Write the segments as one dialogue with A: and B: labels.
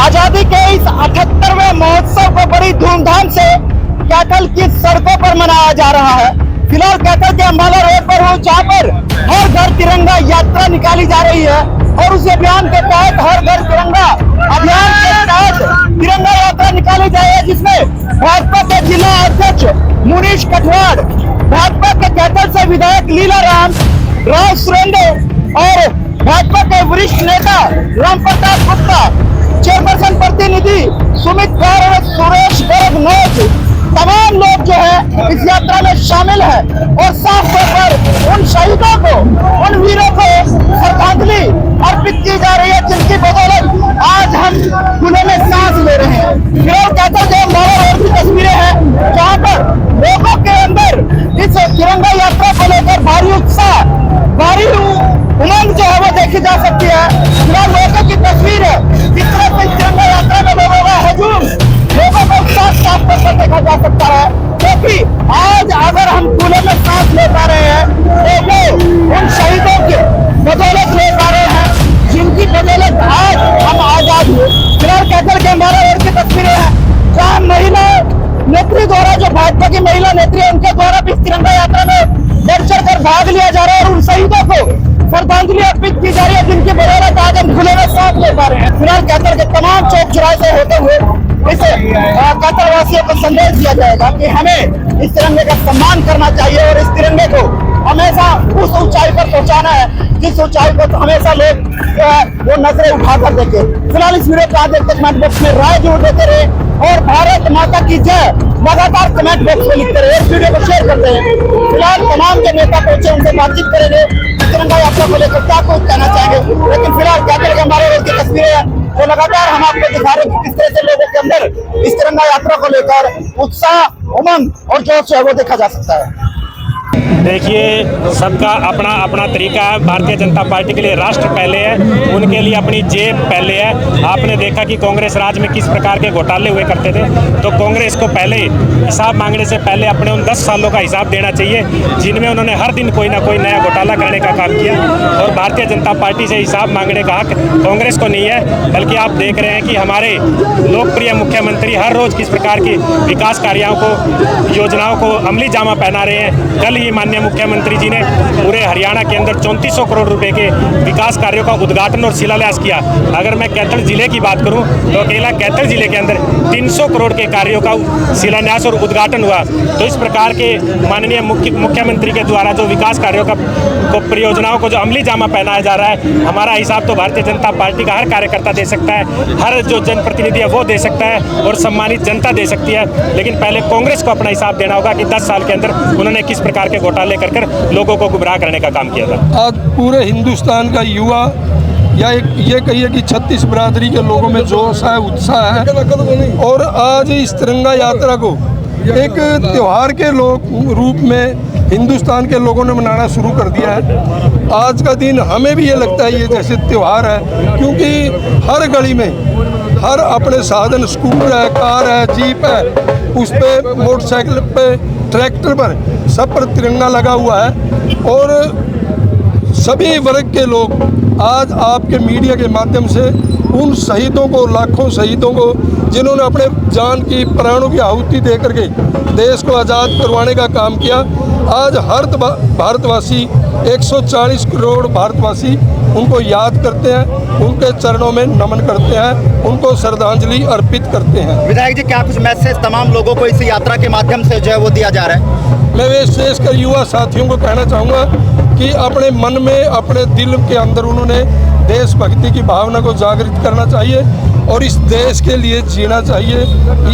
A: आजादी के इस 78वें महोत्सव को बड़ी धूमधाम से कैथल की सड़कों पर मनाया जा रहा है। फिलहाल कैथल के अम्बाला रोड पर हूँ, जहाँ पर हर घर तिरंगा यात्रा निकाली जा रही है और उस अभियान के तहत हर घर तिरंगा अभियान के तहत तिरंगा यात्रा निकाली जाएगी, जिसमें भाजपा के जिला अध्यक्ष मुनीश कठवाड़, भाजपा के कैथल से विधायक लीला राव सुरेंद्र और भाजपा के वरिष्ठ नेता राम प्रताप गुप्ता, चेयरपर्सन प्रतिनिधि सुमित कौर और सुरेश गर्ग, तमाम लोग जो है इस यात्रा में शामिल है और साफ तौर पर उन शहीदों को, उन वीरों को श्रद्धांजलि अर्पित की जा रही है, जिनकी बदौलत आज हम खुले में सांस ले रहे हैं। फिलहाल कैथल के अम्बाला रोड की तस्वीरें हैं, जहाँ पर लोगों के अंदर इस तिरंगा यात्रा को लेकर भारी उत्साह, भारी उमंग जो है वो देखी जा सकती है। फिलहाल लोगों की तस्वीर है, किस तरह से तिरंगा यात्रा में लोगों का हजूम, लोगों को साफ तौर पर देखा जा सकता है, क्योंकि आज अगर हम खुले में सांस ले पा रहे हैं तो वो उन शहीदों के बदौलत ले पा रहे हैं, जिनकी बदौलत आज हम आजाद हुए। फिलहाल कैथल के अम्बाला रोड की तस्वीरें हैं, जहाँ महिला नेत्री द्वारा, जो भाजपा की महिला नेत्री है, उनके द्वारा भी तिरंगा यात्रा में बढ़ चढ़ कर भाग लिया जा रहा है और उन शहीदों को श्रद्धांजलि अर्पित की जा रही है, जिनकी बदौलत आज हम खुले में सांस ले पा रहे हैं। फिलहाल कैथल के तमाम चौक चौराहे से होते हुए इसे कैथल वासियों को संदेश दिया जाएगा कि हमें इस तिरंगे का सम्मान करना चाहिए और इस तिरंगे को हमेशा उस ऊंचाई पर पहुंचाना है जिस ऊंचाई पर हमेशा लोग वो नजरें उठाकर देखे। फिलहाल इस वीडियो को आप देखते कमेंट बॉक्स में राय जरूर देते रहे और भारत माता की जय लगातार कमेंट बॉक्स में लिखते रहे, इस वीडियो को शेयर करते हैं। फिलहाल तमाम जो नेता पहुंचे उनसे बातचीत करेंगे, तिरंगा यात्रा को लेकर क्या कुछ कहना चाहेंगे, लेकिन फिलहाल कैथल के हमारे रोड की तस्वीरें हैं वो लगातार हम आपको दिखा रहे हैं कि किस तरह से लोगों के अंदर इस तिरंगा यात्रा को लेकर उत्साह, उमंग और जोश है वो देखा जा सकता है।
B: देखिए, सबका अपना अपना तरीका है। भारतीय जनता पार्टी के लिए राष्ट्र पहले है, उनके लिए अपनी जेब पहले है। आपने देखा कि कांग्रेस राज में किस प्रकार के घोटाले हुए करते थे, तो कांग्रेस को पहले हिसाब मांगने से पहले अपने उन 10 सालों का हिसाब देना चाहिए, जिनमें उन्होंने हर दिन कोई ना कोई नया घोटाला करने का काम किया। और भारतीय जनता पार्टी से हिसाब मांगने का हक कांग्रेस को नहीं है, बल्कि आप देख रहे हैं कि हमारे लोकप्रिय मुख्यमंत्री हर रोज किस प्रकार की विकास कार्यों को, योजनाओं को अमली जामा पहना रहे हैं। कल ही माननीय मुख्यमंत्री जी ने पूरे हरियाणा के अंदर 3400 करोड़ रुपए के विकास कार्यों का उद्घाटन और शिलान्यास किया। अगर मैं कैथल जिले की बात करूं तो अकेला कैथल जिले के अंदर 300 करोड़ के कार्यों का शिलान्यास और उद्घाटन हुआ। तो इस प्रकार के माननीय मुख्यमंत्री के द्वारा जो विकास कार्यों का परियोजनाओं को जो अमली जामा पहनाया जा रहा है, हमारा हिसाब तो भारतीय जनता पार्टी का हर कार्यकर्ता दे सकता है, हर जो जनप्रतिनिधि है वो दे सकता है और सम्मानित जनता दे सकती है। लेकिन पहले कांग्रेस को अपना हिसाब देना होगा कि 10 साल के अंदर उन्होंने किस प्रकार के घोटाले कर लोगों को गुमराह करने का काम किया था।
C: आज पूरे हिंदुस्तान का युवा या ये कहिए कि 36 बिरादरी के लोगों में जोश है, उत्साह है और आज इस तिरंगा यात्रा को एक त्योहार के रूप में हिंदुस्तान के लोगों ने मनाना शुरू कर दिया है। आज का दिन हमें भी ये लगता है ये जैसे त्योहार है, क्योंकि हर गली में हर अपने साधन, स्कूटर है, कार है, जीप है, उस पे मोटरसाइकिल पे, ट्रैक्टर पर, सब पर तिरंगा लगा हुआ है। और सभी वर्ग के लोग आज आपके मीडिया के माध्यम से उन शहीदों को, लाखों शहीदों को, जिन्होंने अपने जान की, प्राणों की आहुति दे करके देश को आज़ाद करवाने का काम किया, आज हर भारतवासी, 140 करोड़ भारतवासी उनको याद करते हैं, उनके चरणों में नमन करते हैं, उनको श्रद्धांजलि अर्पित करते हैं।
A: विधायक जी, क्या कुछ मैसेज तमाम लोगों को इस यात्रा के माध्यम से जो है वो दिया जा रहा है?
C: मैं विशेषकर युवा साथियों को कहना चाहूँगा कि अपने मन में, अपने दिल के अंदर उन्होंने देशभक्ति की भावना को जागृत करना चाहिए और इस देश के लिए जीना चाहिए,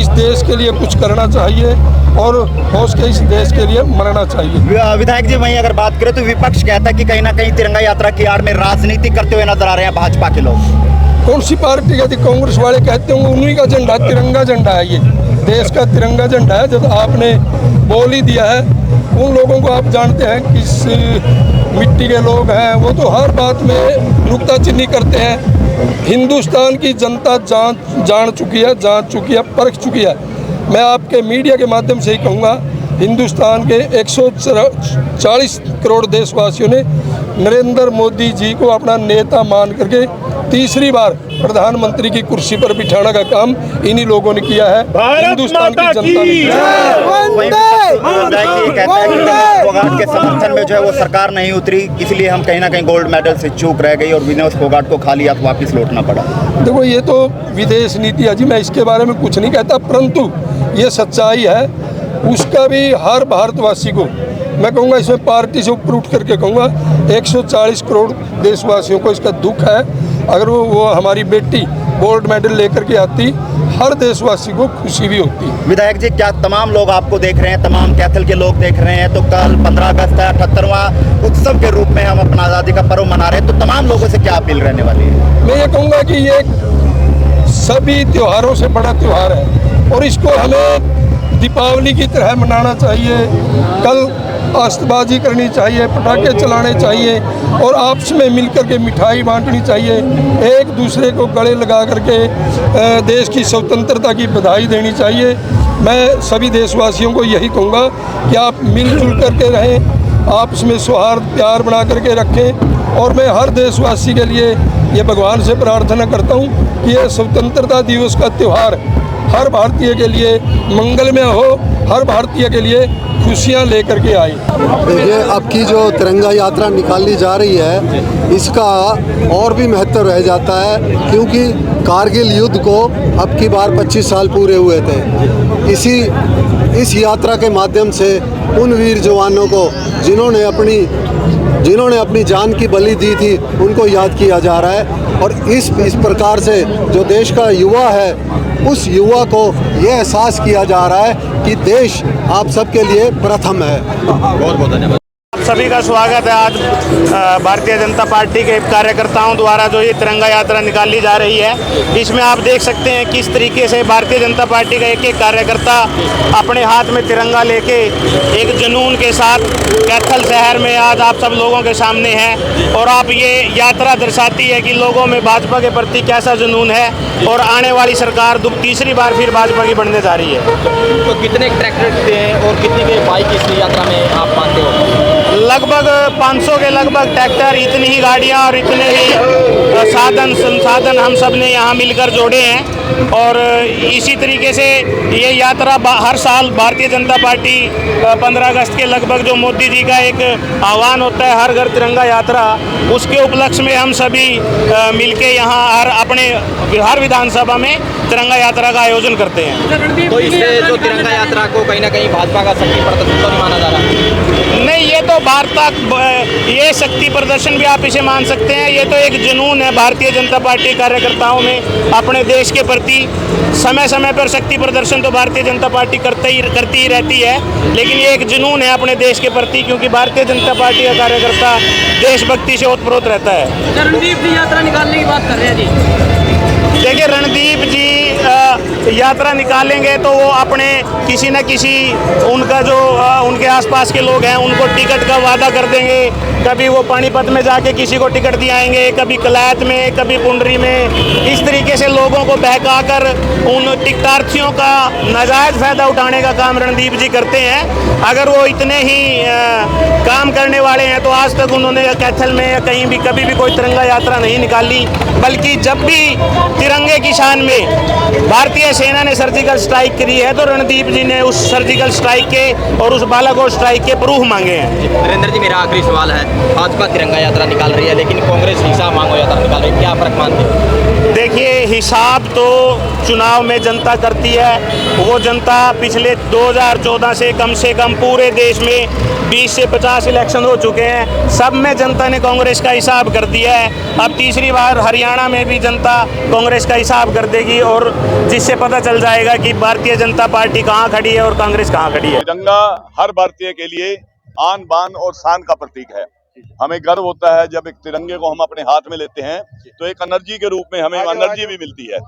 C: इस देश के लिए कुछ करना चाहिए और हो सके इस देश के लिए मरना चाहिए।
A: विधायक जी, वहीं अगर बात करें तो विपक्ष कहता है कि कहीं ना कहीं तिरंगा यात्रा की आड़ में राजनीति करते हुए नजर आ रहे हैं भाजपा के लोग।
C: कौन सी पार्टी का? कांग्रेस वाले कहते होंगे उन्हीं का झंडा, तिरंगा झंडा है, ये देश का तिरंगा झंडा है। जब आपने बोल ही दिया है, उन लोगों को आप जानते हैं किस मिट्टी के लोग हैं, वो तो हर बात में नुक्ताचीनी करते हैं। हिंदुस्तान की जनता जान चुकी है, जांच चुकी है, परख चुकी है। मैं आपके मीडिया के माध्यम से ही कहूँगा, हिंदुस्तान के 140 करोड़ देशवासियों ने नरेंद्र मोदी जी को अपना नेता मान करके तीसरी बार प्रधानमंत्री की कुर्सी पर बिठाने का काम इन्हीं लोगों ने किया है। हिंदुस्तान की जनता ने
D: फोगाट के समर्थन में जो है वो सरकार नहीं उतरी, इसलिए हम कहीं ना कहीं गोल्ड मेडल से चूक रह गई और विनोद फोगाट को खाली हाथ वापस लौटना पड़ा।
C: देखो, ये तो विदेश नीति है जी, मैं इसके बारे में कुछ नहीं कहता, परंतु ये सच्चाई है। उसका भी हर भारतवासी को मैं कहूँगा, इसमें पार्टी से ऊपर उठ करके कहूँगा, 140 करोड़ देशवासियों को इसका दुख है। अगर वो हमारी बेटी गोल्ड मेडल लेकर के आती, हर देशवासी को खुशी भी होती।
D: विधायक जी, क्या तमाम लोग आपको देख रहे हैं, तमाम कैथल के लोग देख रहे हैं, तो कल 15 अगस्त है, 78वां उत्सव के रूप में हम अपना आज़ादी का पर्व मना रहे हैं, तो तमाम लोगों से क्या अपील रहने वाली है?
C: मैं ये कहूँगा कि ये सभी त्योहारों से बड़ा त्यौहार है और इसको हमें दीपावली की तरह मनाना चाहिए। कल आतिशबाजी करनी चाहिए, पटाखे चलाने चाहिए और आपस में मिलकर के मिठाई बांटनी चाहिए। एक दूसरे को गले लगा करके देश की स्वतंत्रता की बधाई देनी चाहिए। मैं सभी देशवासियों को यही कहूँगा कि आप मिलजुल करके रहें, आपस में सौहार्द प्यार बना करके रखें। और मैं हर देशवासी के लिए ये भगवान से प्रार्थना करता हूँ कि ये स्वतंत्रता दिवस का त्यौहार हर भारतीय के लिए मंगलमय हो, हर भारतीय के लिए खुशियाँ लेकर के आई।
E: देखिए, अब की जो तिरंगा यात्रा निकाली जा रही है, इसका और भी महत्व रह जाता है, क्योंकि कारगिल युद्ध को अब की बार 25 साल पूरे हुए थे। इस यात्रा के माध्यम से उन वीर जवानों को जिन्होंने अपनी जान की बलि दी थी, उनको याद किया जा रहा है। और इस प्रकार से जो देश का युवा है, उस युवा को ये एहसास किया जा रहा है कि देश आप सबके लिए प्रथम है।
D: बहुत बहुत धन्यवाद।
F: सभी का स्वागत है। आज भारतीय जनता पार्टी के कार्यकर्ताओं द्वारा जो ये तिरंगा यात्रा निकाली जा रही है, इसमें आप देख सकते हैं किस तरीके से भारतीय जनता पार्टी का एक एक कार्यकर्ता अपने हाथ में तिरंगा लेके एक जुनून के साथ कैथल शहर में आज आप सब लोगों के सामने है। और आप ये यात्रा दर्शाती है कि लोगों में भाजपा के प्रति कैसा जुनून है और आने वाली सरकार तीसरी बार फिर भाजपा की बनने जा रही है।
D: तो कितने ट्रैक्टर थे और कितने के बाइक इस यात्रा में आप मानते हो?
F: लगभग 500 के लगभग ट्रैक्टर, इतनी ही गाड़ियां और इतने ही संसाधन हम सब ने यहाँ मिलकर जोड़े हैं। और इसी तरीके से ये यात्रा हर साल भारतीय जनता पार्टी 15 अगस्त के लगभग जो मोदी जी का एक आह्वान होता है, हर घर तिरंगा यात्रा, उसके उपलक्ष्य में हम सभी मिलके यहाँ हर विधानसभा में तिरंगा यात्रा का आयोजन करते हैं।
D: तो इससे जो तिरंगा यात्रा को कहीं ना कहीं भाजपा का शक्ति प्रदर्शन तो नहीं माना जा रहा?
F: नहीं, ये तो ये शक्ति प्रदर्शन भी आप इसे मान सकते हैं। ये तो एक जुनून है भारतीय जनता पार्टी कार्यकर्ताओं में अपने देश के प्रति। समय समय पर शक्ति प्रदर्शन तो भारतीय जनता पार्टी करती ही रहती है, लेकिन ये एक जुनून है अपने देश के प्रति, क्योंकि भारतीय जनता पार्टी का कार्यकर्ता देशभक्ति से ओतप्रोत रहता है।
G: रणदीप जी यात्रा निकालने की बात कर रहे हैं जी।
F: देखिए, रणदीप जी यात्रा निकालेंगे तो वो अपने किसी न किसी उनका जो उनके आसपास के लोग हैं उनको टिकट का वादा कर देंगे। कभी वो पानीपत में जाके किसी को टिकट दिलाएंगे, कभी कलैत में, कभी पुंडरी में। इस तरीके से लोगों को बहकाकर उन टिकटार्थियों का नाजायज़ फ़ायदा उठाने का काम रणदीप जी करते हैं। अगर वो इतने ही काम करने वाले हैं तो आज तक उन्होंने कैथल में या कहीं भी कभी भी कोई तिरंगा यात्रा नहीं निकाली, बल्कि जब भी तिरंगे की शान में भारतीय सेना ने सर्जिकल स्ट्राइक करी है तो रणदीप जी ने उस सर्जिकल स्ट्राइक के और उस बालाकोट स्ट्राइक के प्रूफ मांगे हैं।
D: नरेंद्र जी, मेरा आखिरी सवाल है, भाजपा तिरंगा यात्रा निकाल रही है लेकिन कांग्रेस हिसाब मांगो यात्रा निकाल रही है, क्या फर्क मानते हैं?
F: देखिए, हिसाब तो चुनाव में जनता करती है। वो जनता पिछले 2014 से कम पूरे देश में 20 से 50 इलेक्शन हो चुके हैं, सब में जनता ने कांग्रेस का हिसाब कर दिया है। अब तीसरी बार हरियाणा में भी जनता कांग्रेस का हिसाब कर देगी और जिससे पता चल जाएगा कि भारतीय जनता पार्टी कहाँ खड़ी है और कांग्रेस कहाँ खड़ी है।
H: तिरंगा हर भारतीय के लिए आन बान और शान का प्रतीक है। हमें गर्व होता है जब एक तिरंगे को हम अपने हाथ में लेते हैं तो एक एनर्जी के रूप में हमें एनर्जी भी मिलती है।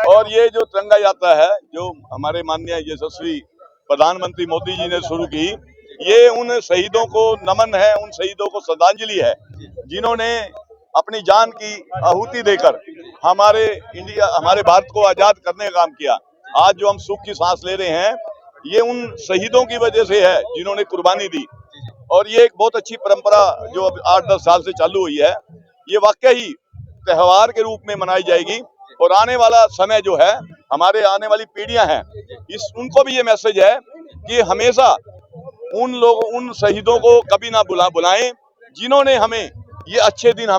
H: और ये जो तिरंगा यात्रा है जो हमारे माननीय यशस्वी प्रधानमंत्री मोदी जी ने शुरू की, ये उन शहीदों को नमन है, उन शहीदों को श्रद्धांजलि है जिन्होंने अपनी जान की आहुति देकर हमारे भारत को आजाद करने का काम किया। आज जो हम सुख की सांस ले रहे हैं ये उन शहीदों की वजह से है जिन्होंने कुर्बानी दी। और ये एक बहुत अच्छी परंपरा जो अब 8-10 साल से चालू हुई है, ये वाकई ही त्यौहार के रूप में मनाई जाएगी। और आने वाला समय जो है, हमारे आने वाली पीढ़ियां हैं, उनको भी ये मैसेज है कि हमेशा उन शहीदों को कभी ना बुलाएं जिन्होंने हमें ये अच्छे दिन